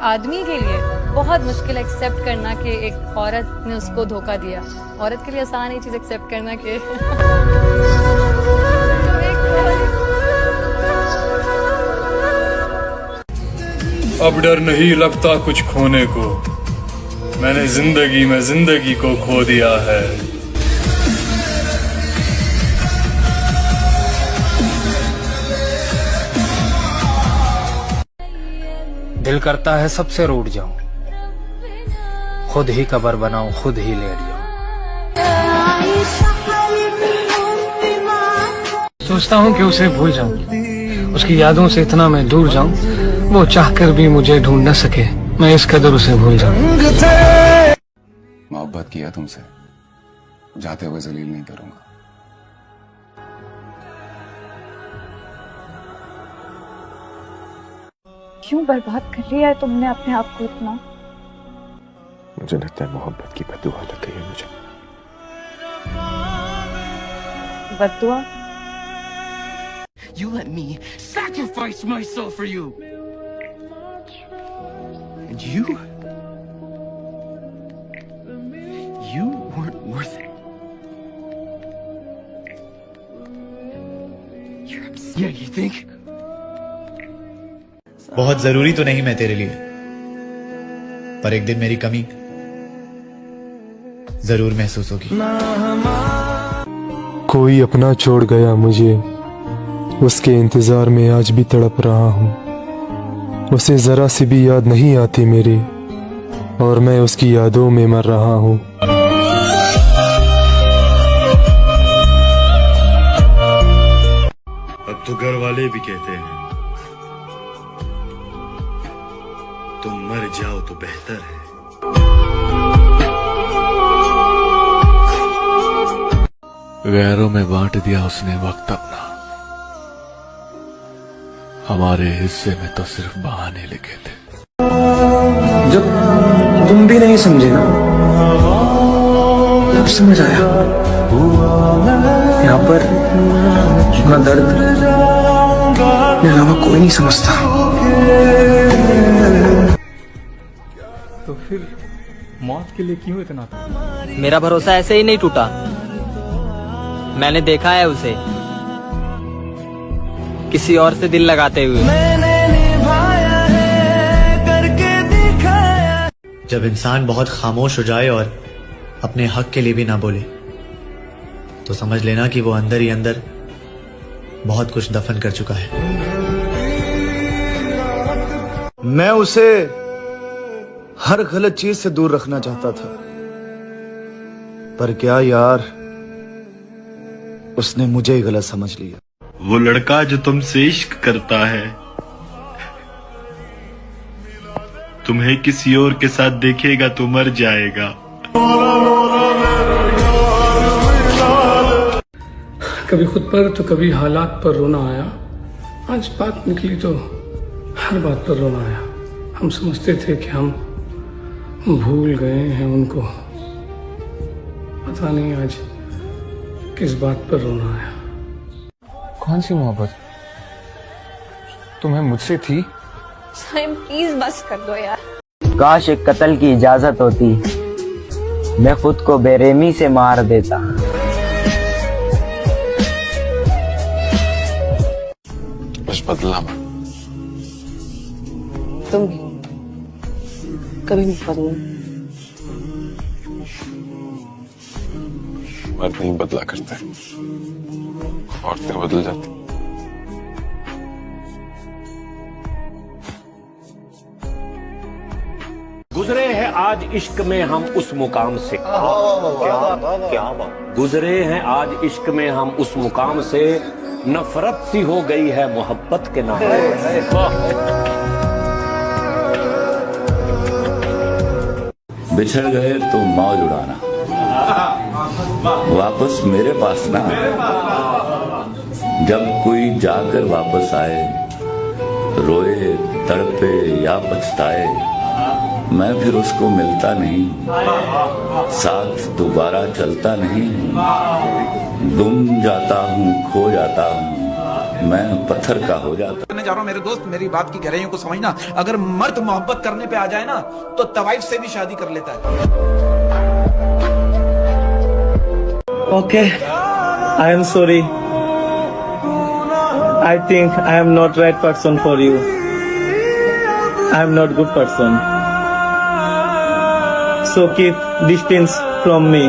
आदमी के लिए बहुत मुश्किल एक्सेप्ट करना कि एक औरत ने उसको धोखा दिया। औरत के लिए आसान ये चीज एक्सेप्ट करना कि अब डर नहीं लगता कुछ खोने को, मैंने जिंदगी में जिंदगी को खो दिया है। दिल करता है सबसे रूठ जाऊं, खुद ही कब्र बनाऊं, खुद ही लेट जाऊं। सोचता हूं कि उसे भूल जाऊं, उसकी यादों से इतना मैं दूर जाऊं, वो चाहकर भी मुझे ढूंढ न सके, मैं इस कदर उसे भूल जाऊं। मोहब्बत किया तुमसे, जाते हुए जलील नहीं करूंगा। क्यों बर्बाद कर लिया है तुमने अपने आप को इतना? मुझे लगता है मोहब्बत की बद्दुआ लग गई है मुझे। बद्दुआ? You let me sacrifice myself for you. And you weren't worth it. You're upset. Yeah, you think? बहुत जरूरी तो नहीं मैं तेरे लिए, पर एक दिन मेरी कमी जरूर महसूस होगी। कोई अपना छोड़ गया मुझे, उसके इंतजार में आज भी तड़प रहा हूँ। उसे जरा सी भी याद नहीं आती मेरी, और मैं उसकी यादों में मर रहा हूँ। अब तो घर वाले भी कहते हैं तुम मर जाओ तो बेहतर है। गैरों में बांट दिया उसने वक्त अपना, हमारे हिस्से में तो सिर्फ बहाने लिखे थे। जब तुम भी नहीं समझे ना, तब समझ आया यहाँ पर अपना दर्द मेरे अलावा कोई नहीं समझता। तो फिर मौत के लिए क्यों इतना था? मेरा भरोसा ऐसे ही नहीं टूटा, मैंने देखा है उसे किसी और से दिल लगाते हुए। जब इंसान बहुत खामोश हो जाए और अपने हक के लिए भी ना बोले, तो समझ लेना कि वो अंदर ही अंदर बहुत कुछ दफन कर चुका है। मैं उसे हर गलत चीज से दूर रखना चाहता था, पर क्या यार, उसने मुझे ही गलत समझ लिया। वो लड़का जो तुमसे इश्क करता है, तुम्हें किसी और के साथ देखेगा तो मर जाएगा। कभी खुद पर तो कभी हालात पर रोना आया, आज बात निकली तो हर बात पर रोना आया। हम समझते थे कि हम भूल गए हैं उनको, पता नहीं आज किस बात पर रोना आया। कौन सी मोहब्बत तुम्हें मुझसे थी? साइम प्लीज बस कर दो यार। काश एक कत्ल की इजाजत होती, मैं खुद को बेरहमी से मार देता। बस बदला मत। तुम भी कभी नहीं बदलो। मर्द नहीं बदला करते, औरतें बदल जाती। गुजरे हैं आज इश्क में हम उस मुकाम से, क्या गुजरे हैं आज इश्क में हम उस मुकाम से, नफरत सी हो गई है मोहब्बत के नाम। बिछड़ गए तो मौज उड़ाना, वापस मेरे पास ना। जब कोई जाकर वापस आए, रोए तड़पे या पछताए, मैं फिर उसको मिलता नहीं, साथ दोबारा चलता नहीं। गुम जाता हूँ, खो जाता हूँ, मैं पत्थर का हो जाता। करने जा रहा हूं मेरे दोस्त, मेरी बात की गहराइयों को समझना। अगर मर्द मोहब्बत करने पे आ जाए ना तो तवाइफ से भी शादी कर लेता है। Okay, I am sorry. I think I am not right person for you. I am not good person. So keep distance from me.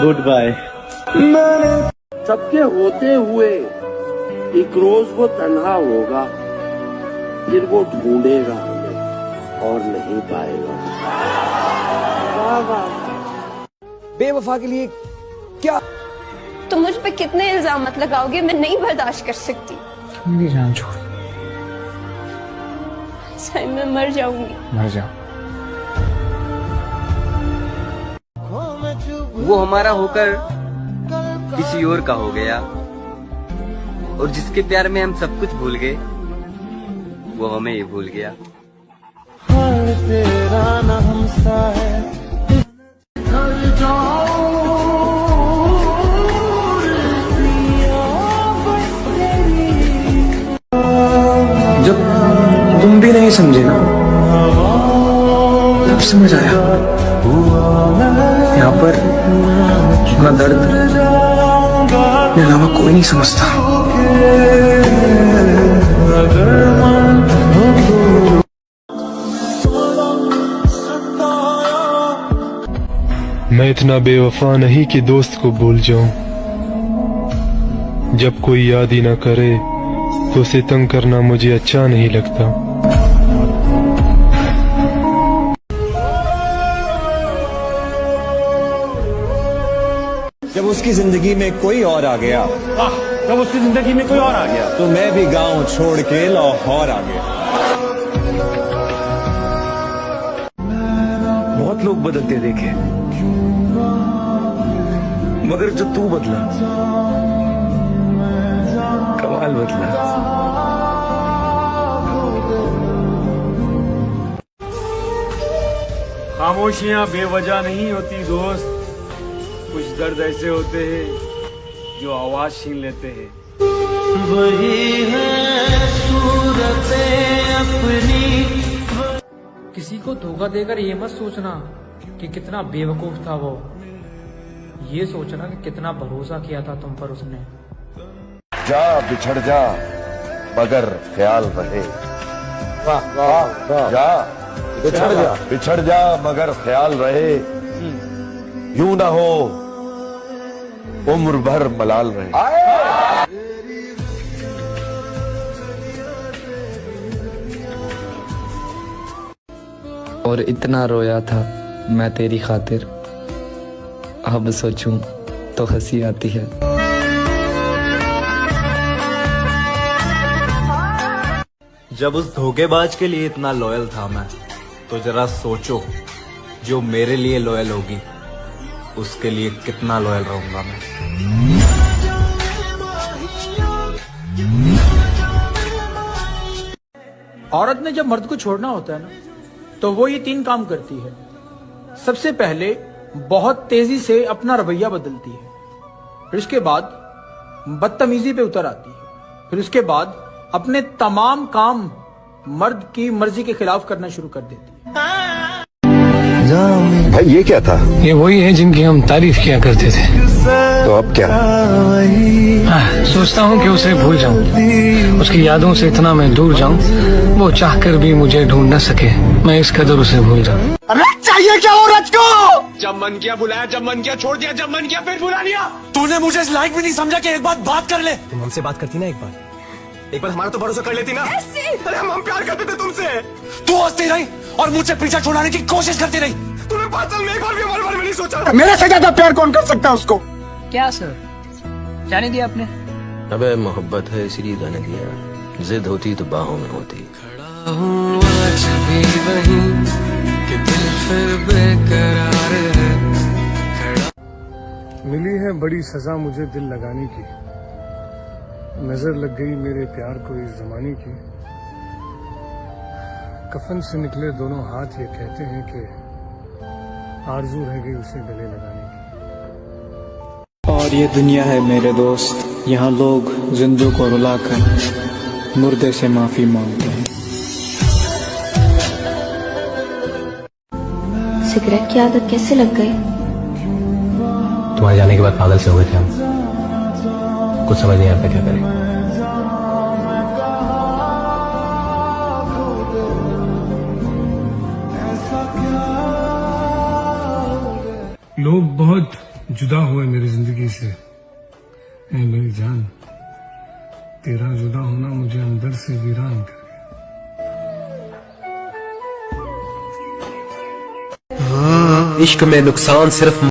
Goodbye. सबके होते हुए एक रोज वो तन्हा होगा, फिर वो ढूंढेगा हमें और नहीं पाएगा। वाह वाह। बेवफा के लिए क्या तुम मुझ पे कितने इल्जाम मत लगाओगे, मैं नहीं बर्दाश्त कर सकती। मेरी जान छोड़, सही मैं मर जाऊंगी। मर जा। वो हमारा होकर किसी और का हो गया, और जिसके प्यार में हम सब कुछ भूल गए वो हमें ही भूल गया। तेरा ना हमसा है। जब तुम भी नहीं समझे ना, तब समझ आया यहाँ पर अपना दर्द मेरे अलावा कोई नहीं समझता। मैं इतना बेवफा नहीं कि दोस्त को भूल जाऊं। जब कोई याद ही ना करे तो उसे तंग करना मुझे अच्छा नहीं लगता। जब उसकी जिंदगी में कोई और आ गया, जब उसकी जिंदगी में कोई और आ गया तो मैं भी गांव छोड़ के लाहौर आ गया। बहुत लोग बदलते देखे, मगर जो तू बदला, कमाल बदला। खामोशियां बेवजह नहीं होती दोस्त, कुछ दर्द ऐसे होते हैं जो आवाज छीन लेते हैं। वही है सूरत अपनी। किसी को धोखा देकर ये मत सोचना कि कितना बेवकूफ था वो, ये सोचना कि कितना भरोसा किया था तुम पर उसने। जा बिछड़ जा मगर ख्याल रहे। वाह वाह वाह। जा बिछड़ जा मगर ख्याल रहे। यूं ना हो उम्र भर मलाल रहे। और इतना रोया था मैं तेरी खातिर, अब सोचूं तो हंसी आती है। जब उस धोखेबाज के लिए इतना लॉयल था मैं, तो जरा सोचो जो मेरे लिए लॉयल होगी उसके लिए कितना लॉयल रहूंगा मैं। औरत ने जब मर्द को छोड़ना होता है ना, तो वो ये 3 काम करती है। सबसे पहले बहुत तेजी से अपना रवैया बदलती है, फिर उसके बाद बदतमीजी पे उतर आती है, फिर उसके बाद अपने तमाम काम मर्द की मर्जी के खिलाफ करना शुरू कर देती है। भाई ये क्या था? ये वही है जिनकी हम तारीफ किया करते थे। तो अब क्या? सोचता हूँ कि उसे भूल जाऊं, उसकी यादों से इतना मैं दूर जाऊं, वो चाहकर भी मुझे ढूंढ न सके, मैं इस कदर उसे भूल जाऊं। अरे चाहिए क्या औरत को? जब मन किया बुलाया, जब मन किया छोड़ दिया, जब मन किया फिर बुला लिया। तूने मुझे इस लायक भी नहीं समझा कि एक बात कर ले। तुम हमसे बात करती ना एक बार हमारा तो भरोसा कर लेती ना। अरे हम प्यार करते थे तुमसे। तू हंसती रही और मुझसे पीछा छुड़ाने की कोशिश करती रही। तूने 5 साल में एक बार भी हमारे बारे में नहीं सोचा। मेरे से ज्यादा प्यार कौन कर सकता है उसको? क्या सर, जाने दिया आपने? अबे मोहब्बत है इसलिए जाने दिया, जिद होती तो बाहों में होती। आज भी वहीं कि दिल फिर बेकरार है। मिली है बड़ी सजा मुझे दिल लगाने की, नजर लग गई मेरे प्यार को इस जमाने की। कफन से निकले दोनों हाथ ये कहते हैं कि आरज़ू रह गई उसे गले लगाने की। और ये दुनिया है मेरे दोस्त, यहाँ लोग जिंदों को रुलाकर मुर्दे से माफी मांगते हैं। सिगरेट की आदत कैसे लग गई? तुम्हारे जाने के बाद पागल से हो गए थे हम, कुछ समझ नहीं आता क्या करें। लोग बहुत जुदा हुए मेरी जिंदगी से। ऐ मेरी जान, तेरा जुदा होना मुझे अंदर से वीरान कर इश्क में नुकसान सिर्फ